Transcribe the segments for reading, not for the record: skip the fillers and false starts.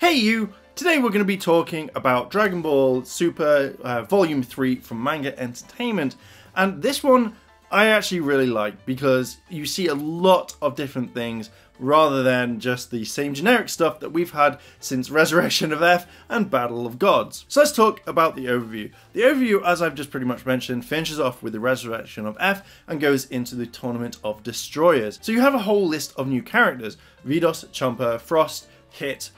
Hey you! Today we're going to be talking about Dragon Ball Super Volume 3 from Manga Entertainment, and this one I actually really like because you see a lot of different things rather than just the same generic stuff that we've had since Resurrection of F and Battle of Gods. So let's talk about the overview. The overview, as I've just pretty much mentioned, finishes off with the Resurrection of F and goes into the Tournament of Destroyers. So you have a whole list of new characters: Vidos, Champa, Frost, Hit,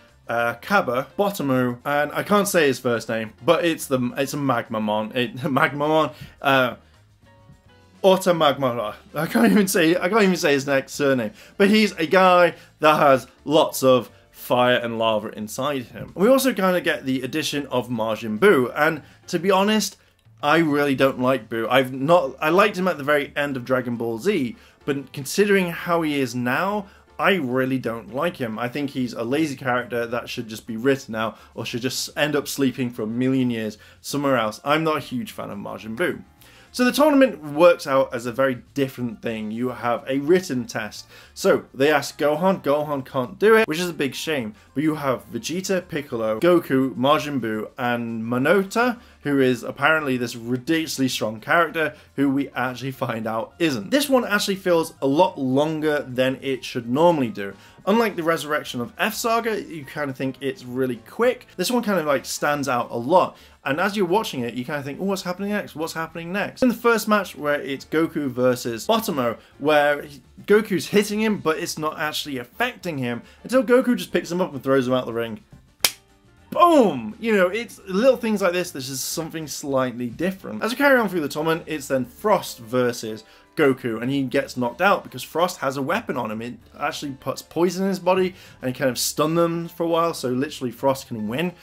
Cabba, Bottomu, and I can't say his first name, but it's a Magmamon. Magmamon. Automagmara. I can't even say his next surname. But he's a guy that has lots of fire and lava inside him. We also kind of get the addition of Majin Buu, and to be honest, I really don't like Buu. I liked him at the very end of Dragon Ball Z, but considering how he is now, I really don't like him. I think he's a lazy character that should just be written out or should just end up sleeping for a million years somewhere else. I'm not a huge fan of Majin Buu. So the tournament works out as a very different thing. You have a written test. So they ask Gohan, Gohan can't do it, which is a big shame. But you have Vegeta, Piccolo, Goku, Majin Buu, and Minota, who is apparently this ridiculously strong character who we actually find out isn't. This one actually feels a lot longer than it should normally do. Unlike the Resurrection of F saga, you kind of think it's really quick. This one kind of like stands out a lot. And as you're watching it, you kind of think, oh, what's happening next? What's happening next? In the first match, where it's Goku versus Bottomu, where Goku's hitting him, but it's not actually affecting him, until Goku just picks him up and throws him out the ring. Boom! You know, it's little things like this. This is something slightly different. As we carry on through the tournament, it's then Frost versus Goku, and he gets knocked out because Frost has a weapon on him. It actually puts poison in his body and kind of stun them for a while, so literally Frost can win.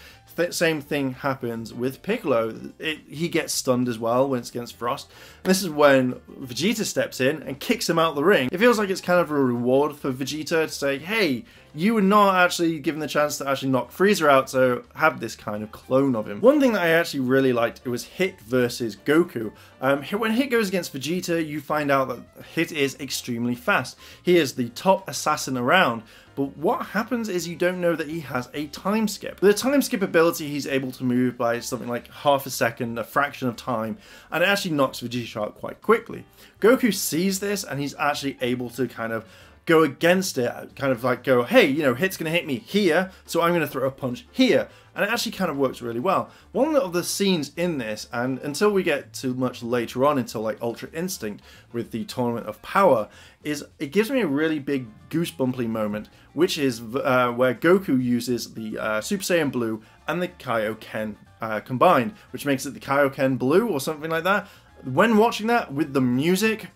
Same thing happens with Piccolo. He gets stunned as well when it's against Frost. And this is when Vegeta steps in and kicks him out the ring. It feels like it's kind of a reward for Vegeta to say, hey, you were not actually given the chance to actually knock Frieza out, so have this kind of clone of him. One thing that I actually really liked, it was Hit versus Goku. When Hit goes against Vegeta, you find out that Hit is extremely fast. He is the top assassin around. But what happens is you don't know that he has a time skip. With a time skip ability, he's able to move by something like half a second, a fraction of time, and it actually knocks Vegeta out quite quickly. Goku sees this and he's actually able to kind of go against it, kind of like go, hey, you know, Hit's gonna hit me here, so I'm gonna throw a punch here. And it actually kind of works really well. One of the scenes in this, and until we get to much later on, until like Ultra Instinct with the Tournament of Power, is it gives me a really big goosebumpy moment, which is where Goku uses the Super Saiyan Blue and the Kaioken combined, which makes it the Kaioken Blue or something like that. When watching that with the music,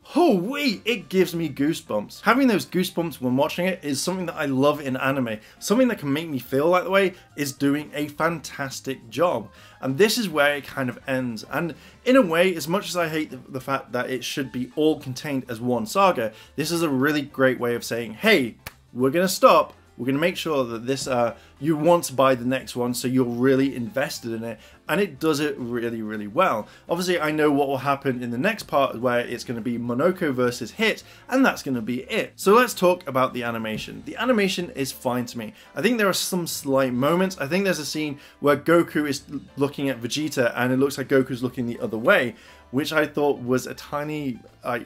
holy, it gives me goosebumps. Having those goosebumps when watching it is something that I love in anime. Something that can make me feel that way is doing a fantastic job. And this is where it kind of ends. And in a way, as much as I hate the fact that it should be all contained as one saga, this is a really great way of saying, hey, we're gonna stop. We're going to make sure that this, you want to buy the next one, so you're really invested in it, and it does it really, really well. Obviously, I know what will happen in the next part, where it's going to be Monoko versus Hit, and that's going to be it. So let's talk about the animation. The animation is fine to me. I think there are some slight moments. I think there's a scene where Goku is looking at Vegeta, and it looks like Goku's looking the other way, which I thought was a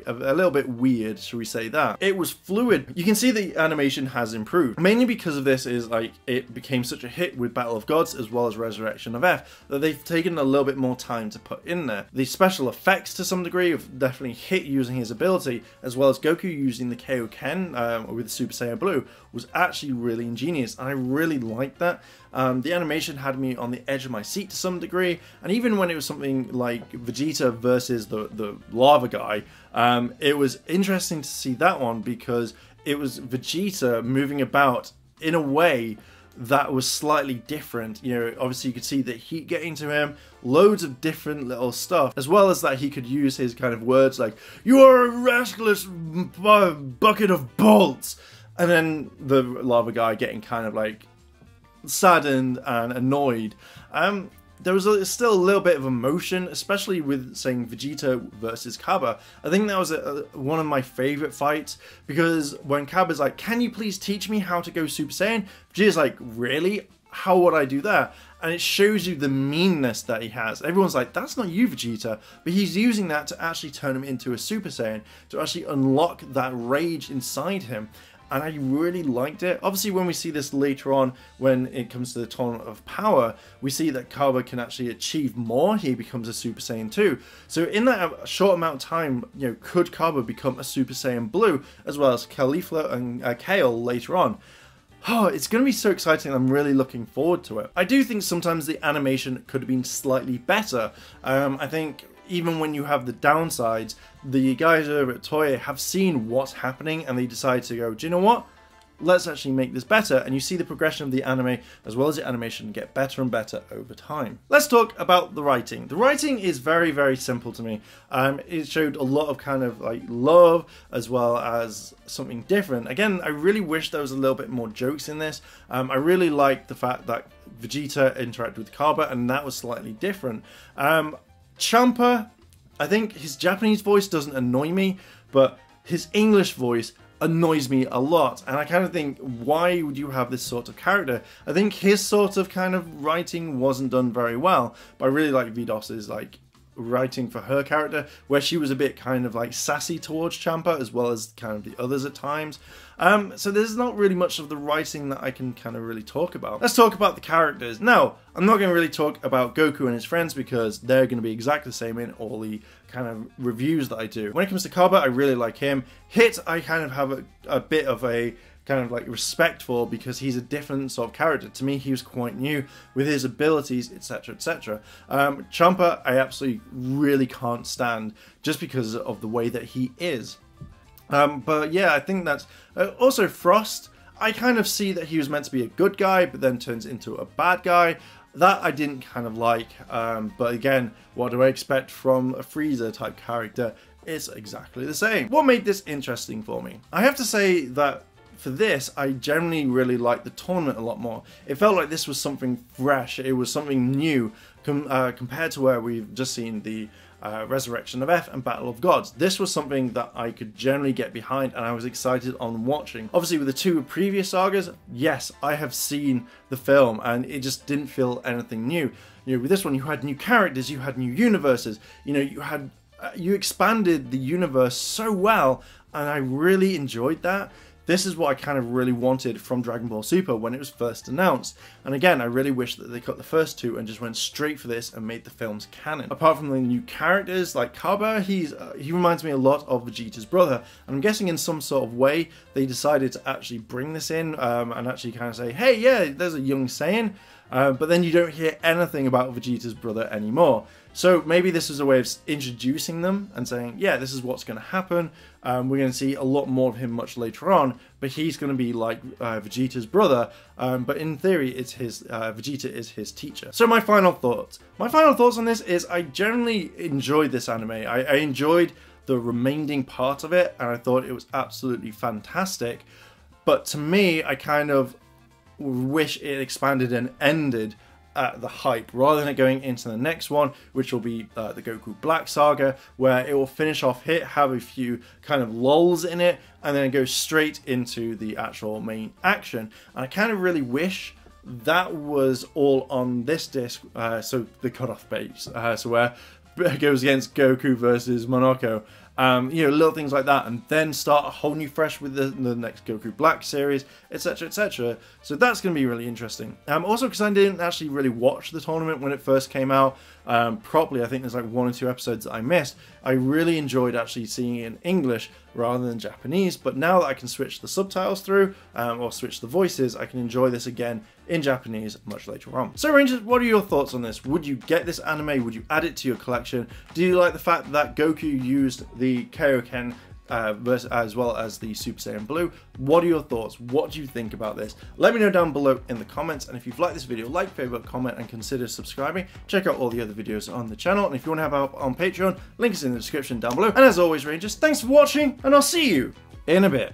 little bit weird, shall we say that. It was fluid. You can see the animation has improved. Mainly because of this is like, it became such a hit with Battle of Gods as well as Resurrection of F, that they've taken a little bit more time to put in there. The special effects to some degree have definitely Hit using his ability, as well as Goku using the Kaioken with Super Saiyan Blue, was actually really ingenious, and I really liked that. The animation had me on the edge of my seat to some degree, and even when it was something like Vegeta versus the lava guy, it was interesting to see that one because it was Vegeta moving about in a way that was slightly different. You know, obviously you could see the heat getting to him, loads of different little stuff, as well as that he could use his kind of words like, you are a rascalous bucket of bolts, and then the lava guy getting kind of like saddened and annoyed. there was still a little bit of emotion, especially with saying Vegeta versus Cabba. I think that was one of my favorite fights, because when Cabba's like, can you please teach me how to go Super Saiyan? Vegeta's like, really? How would I do that? And it shows you the meanness that he has. Everyone's like, that's not you, Vegeta. But he's using that to actually turn him into a Super Saiyan, to actually unlock that rage inside him. And I really liked it. Obviously, when we see this later on, when it comes to the Tournament of Power, we see that Cabba can actually achieve more. He becomes a Super Saiyan 2. So in that short amount of time, you know, could Cabba become a Super Saiyan Blue, as well as Caulifla and Kale later on? Oh, it's going to be so exciting. I'm really looking forward to it. I do think sometimes the animation could have been slightly better. I think even when you have the downsides, the guys over at Toei have seen what's happening and they decide to go, do you know what? Let's actually make this better, and you see the progression of the anime as well as the animation get better and better over time. Let's talk about the writing. The writing is very, very simple to me. It showed a lot of kind of like love as well as something different. Again, I really wish there was a little bit more jokes in this. I really liked the fact that Vegeta interacted with Cabba, and that was slightly different. Champa, I think his Japanese voice doesn't annoy me, but his English voice annoys me a lot, and I kind of think, why would you have this sort of character? I think his sort of kind of writing wasn't done very well, but I really like Vidos's like writing for her character, where she was a bit kind of like sassy towards Champa as well as kind of the others at times. So there's not really much of the writing that I can kind of really talk about. Let's talk about the characters. Now, I'm not going to really talk about Goku and his friends because they're going to be exactly the same in all the kind of reviews that I do. When it comes to Cabba, I really like him. Hit, I kind of have a bit of a kind of like respect for, because he's a different sort of character. To me, he was quite new with his abilities, etc, etc. Champa, I absolutely really can't stand just because of the way that he is. But yeah, I think that's also Frost. I kind of see that he was meant to be a good guy, but then turns into a bad guy. That I didn't kind of like, but again, what do I expect from a Frieza type character? It's exactly the same. What made this interesting for me? I have to say that for this, I generally really liked the tournament a lot more. It felt like this was something fresh, it was something new compared to where we've just seen the Resurrection of F and Battle of Gods. This was something that I could generally get behind and I was excited on watching. Obviously with the two previous sagas, yes, I have seen the film and it just didn't feel anything new. You know, with this one you had new characters, you had new universes, you know, you expanded the universe so well, and I really enjoyed that. This is what I kind of really wanted from Dragon Ball Super when it was first announced. And again, I really wish that they cut the first two and just went straight for this and made the films canon. Apart from the new characters like Cabba, he reminds me a lot of Vegeta's brother. And I'm guessing in some sort of way they decided to actually bring this in and actually kind of say, hey, yeah, there's a young Saiyan. But then you don't hear anything about Vegeta's brother anymore. So maybe this is a way of introducing them and saying, yeah, this is what's going to happen. We're going to see a lot more of him much later on, but he's going to be like Vegeta's brother. But in theory, it's Vegeta is his teacher. So my final thoughts. My final thoughts on this is I generally enjoyed this anime. I enjoyed the remaining part of it, and I thought it was absolutely fantastic. But to me, I kind of wish it expanded and ended at the hype, rather than it going into the next one, which will be the Goku Black Saga, where it will finish off Hit, have a few kind of lulls in it, and then go straight into the actual main action. And I kind of really wish that was all on this disc, so the cutoff base, so where it goes against Goku versus Monoko. You know, little things like that, and then start a whole new fresh with the next Goku Black series, etc, etc. So that's going to be really interesting. Also because I didn't actually really watch the tournament when it first came out properly. I think there's like 1 or 2 episodes that I missed. I really enjoyed actually seeing it in English rather than Japanese, but now that I can switch the subtitles through or switch the voices, I can enjoy this again in Japanese much later on. So Rangers, what are your thoughts on this? Would you get this anime? Would you add it to your collection? Do you like the fact that Goku used the Kaioken as well as the Super Saiyan Blue? What are your thoughts? What do you think about this? Let me know down below in the comments, and if you've liked this video, like, favorite, comment, and consider subscribing. Check out all the other videos on the channel, and if you want to have help on Patreon, link is in the description down below. And as always, Rangers, thanks for watching, and I'll see you in a bit.